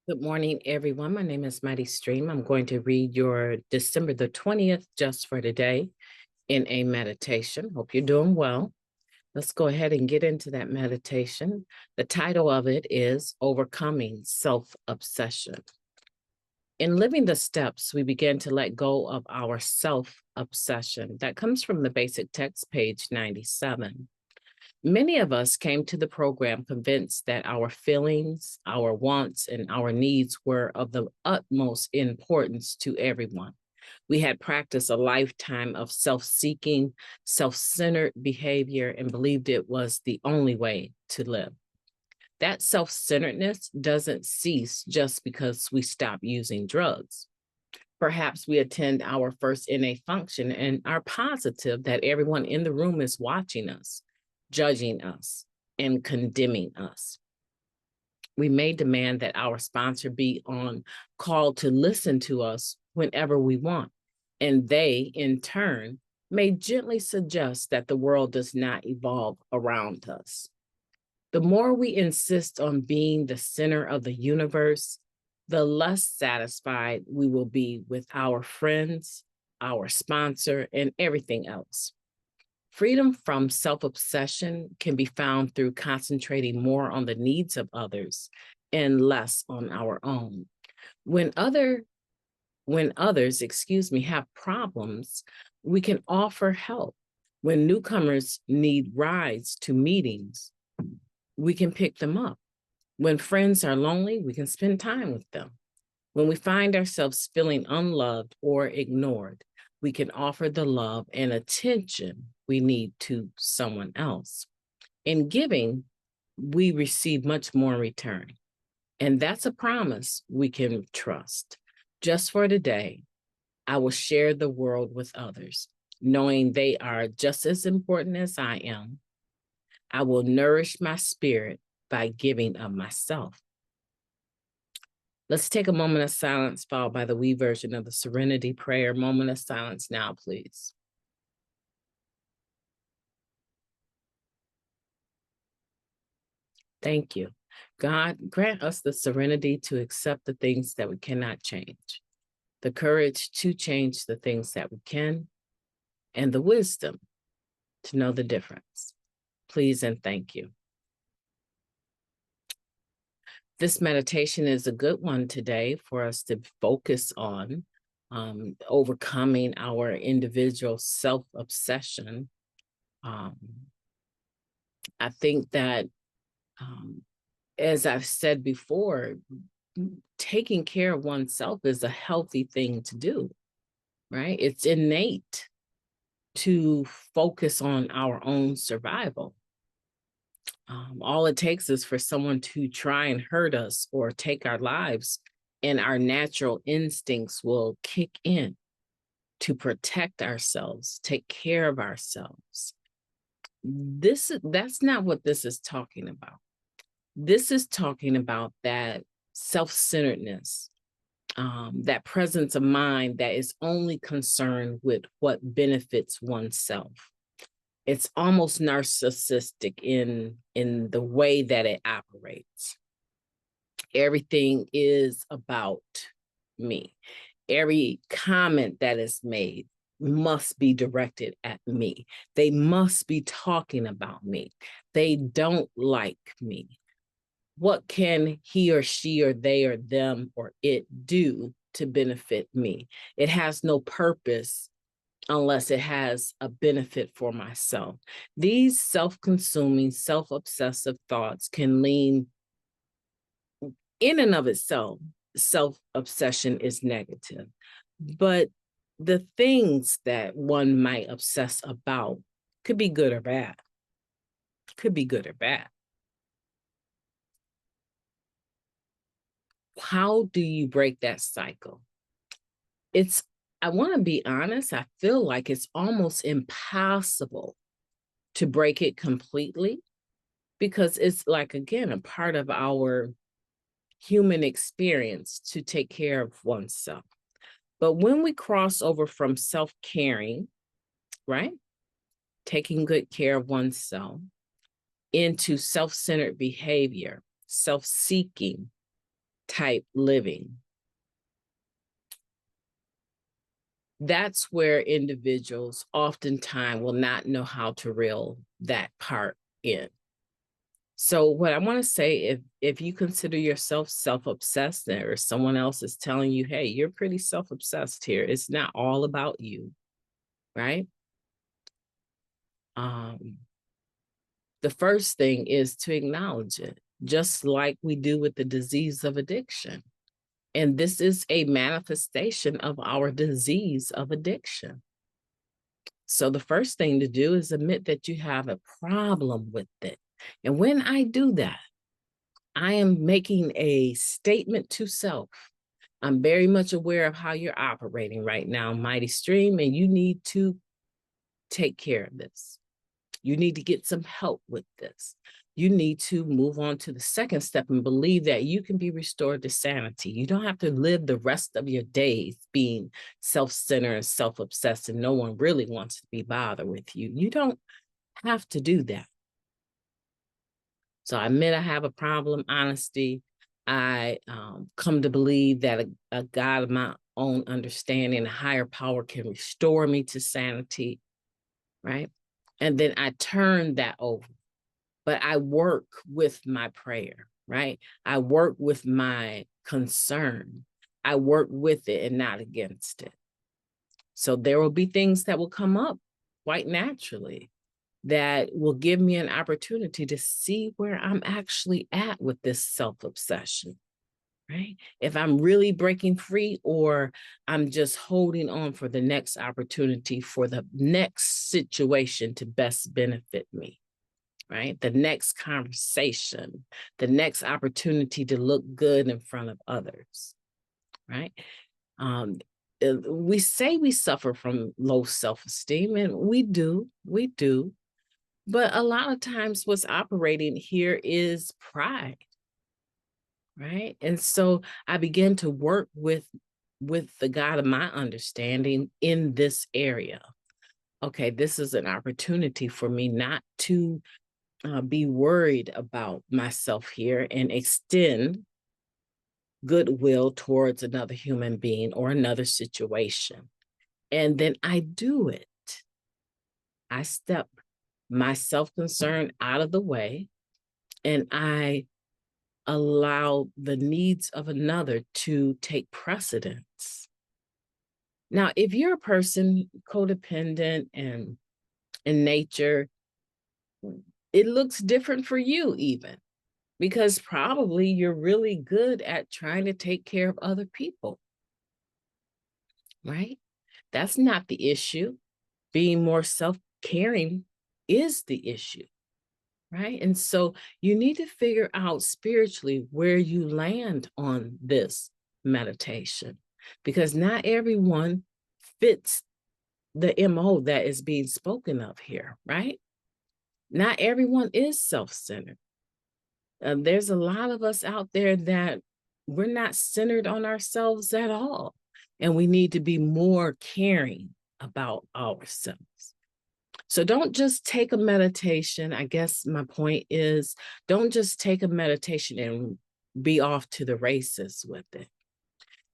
Good morning, everyone. My name is Mighty Stream. I'm going to read your December the 20th just for today in a meditation. Hope you're doing well. Let's go ahead and get into that meditation. The title of it is Overcoming Self-Obsession. In living the steps, we begin to let go of our self-obsession. That comes from the basic text, page 97. Many of us came to the program convinced that our feelings, our wants, and our needs were of the utmost importance to everyone. We had practiced a lifetime of self-seeking, self-centered behavior and believed it was the only way to live. That self-centeredness doesn't cease just because we stop using drugs. Perhaps we attend our first NA function and are positive that everyone in the room is watching us, judging us, and condemning us. We may demand that our sponsor be on call to listen to us whenever we want, and they, in turn, may gently suggest that the world does not evolve around us. The more we insist on being the center of the universe, the less satisfied we will be with our friends, our sponsor, and everything else. Freedom from self-obsession can be found through concentrating more on the needs of others and less on our own. When others, have problems, we can offer help. When newcomers need rides to meetings, we can pick them up. When friends are lonely, we can spend time with them. When we find ourselves feeling unloved or ignored, we can offer the love and attention we need to someone else. In giving, we receive much more in return. And that's a promise we can trust. Just for today, I will share the world with others, knowing they are just as important as I am. I will nourish my spirit by giving of myself. Let's take a moment of silence, followed by the we version of the Serenity Prayer. Moment of silence now, please. Thank you. God, grant us the serenity to accept the things that we cannot change, the courage to change the things that we can, and the wisdom to know the difference. Please and thank you. This meditation is a good one today for us to focus on overcoming our individual self-obsession. I think that, as I've said before, taking care of oneself is a healthy thing to do, right? It's innate to focus on our own survival. All it takes is for someone to try and hurt us or take our lives, and our natural instincts will kick in to protect ourselves, take care of ourselves. That's not what this is talking about. This is talking about that self-centeredness, that presence of mind that is only concerned with what benefits oneself. It's almost narcissistic in the way that it operates. Everything is about me. Every comment that is made must be directed at me. They must be talking about me. They don't like me. What can he or she or they or them or it do to benefit me? It has no purpose unless it has a benefit for myself. These self-consuming, self-obsessive thoughts can lean in and of itself. Self-obsession is negative, but the things that one might obsess about could be good or bad. Could be good or bad. How do you break that cycle? I want to be honest, I feel like it's almost impossible to break it completely, because it's like, again, a part of our human experience to take care of oneself. But when we cross over from self-caring, right, taking good care of oneself, into self-centered behavior, self-seeking, type living. That's where individuals oftentimes will not know how to reel that part in. So what I want to say, if you consider yourself self-obsessed, or someone else is telling you, hey, you're pretty self-obsessed here, it's not all about you, right? The first thing is to acknowledge it, just like we do with the disease of addiction. And this is a manifestation of our disease of addiction. So the first thing to do is admit that you have a problem with it. And when I do that, I am making a statement to self. I'm very much aware of how you're operating right now, MightyStream, and you need to take care of this. You need to get some help with this. You need to move on to the second step and believe that you can be restored to sanity. You don't have to live the rest of your days being self-centered and self-obsessed, and no one really wants to be bothered with you. You don't have to do that. So I admit I have a problem, honesty. I come to believe that a God of my own understanding, a higher power, can restore me to sanity, right? And then I turn that over. But I work with my prayer, right? I work with my concern. I work with it and not against it. So there will be things that will come up quite naturally that will give me an opportunity to see where I'm actually at with this self-obsession, right? If I'm really breaking free, or I'm just holding on for the next opportunity, for the next situation to best benefit me, right? The next conversation, the next opportunity to look good in front of others, right? We say we suffer from low self-esteem, and we do. But a lot of times what's operating here is pride, right? And so I begin to work with the God of my understanding in this area. Okay, this is an opportunity for me not to be worried about myself here and extend goodwill towards another human being or another situation. And then I do it. I step my self-concern out of the way, and I allow the needs of another to take precedence. Now, if you're a person codependent and in nature, it looks different for you even, because probably you're really good at trying to take care of other people, right? That's not the issue. Being more self-caring is the issue, right? And so you need to figure out spiritually where you land on this meditation, because not everyone fits the MO that is being spoken of here, right? Not everyone is self-centered. There's a lot of us out there that we're not centered on ourselves at all. And we need to be more caring about ourselves. So don't just take a meditation. I guess my point is, don't just take a meditation and be off to the races with it.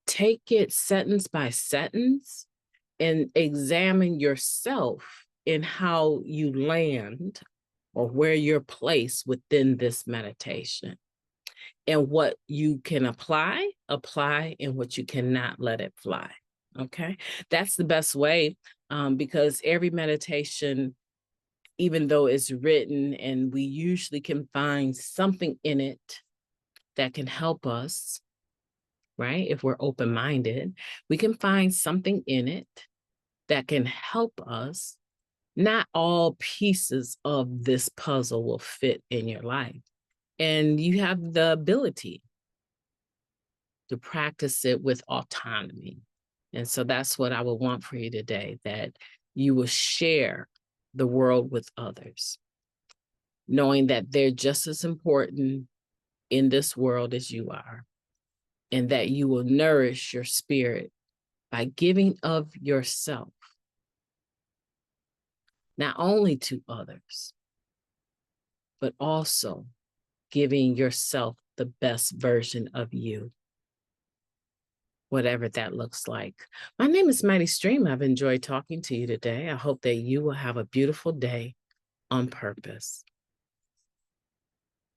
Take it sentence by sentence and examine yourself in how you land, or where you're placed within this meditation, and what you can apply, and what you cannot let it fly. Okay, that's the best way, because every meditation, even though it's written, and we usually can find something in it that can help us, right? If we're open-minded, we can find something in it that can help us. Not all pieces of this puzzle will fit in your life, and you have the ability to practice it with autonomy. And so that's what I would want for you today, that you will share the world with others, knowing that they're just as important in this world as you are, and that you will nourish your spirit by giving of yourself, not only to others, but also giving yourself the best version of you. whatever that looks like. My name is Mighty Stream. I've enjoyed talking to you today. I hope that you will have a beautiful day on purpose.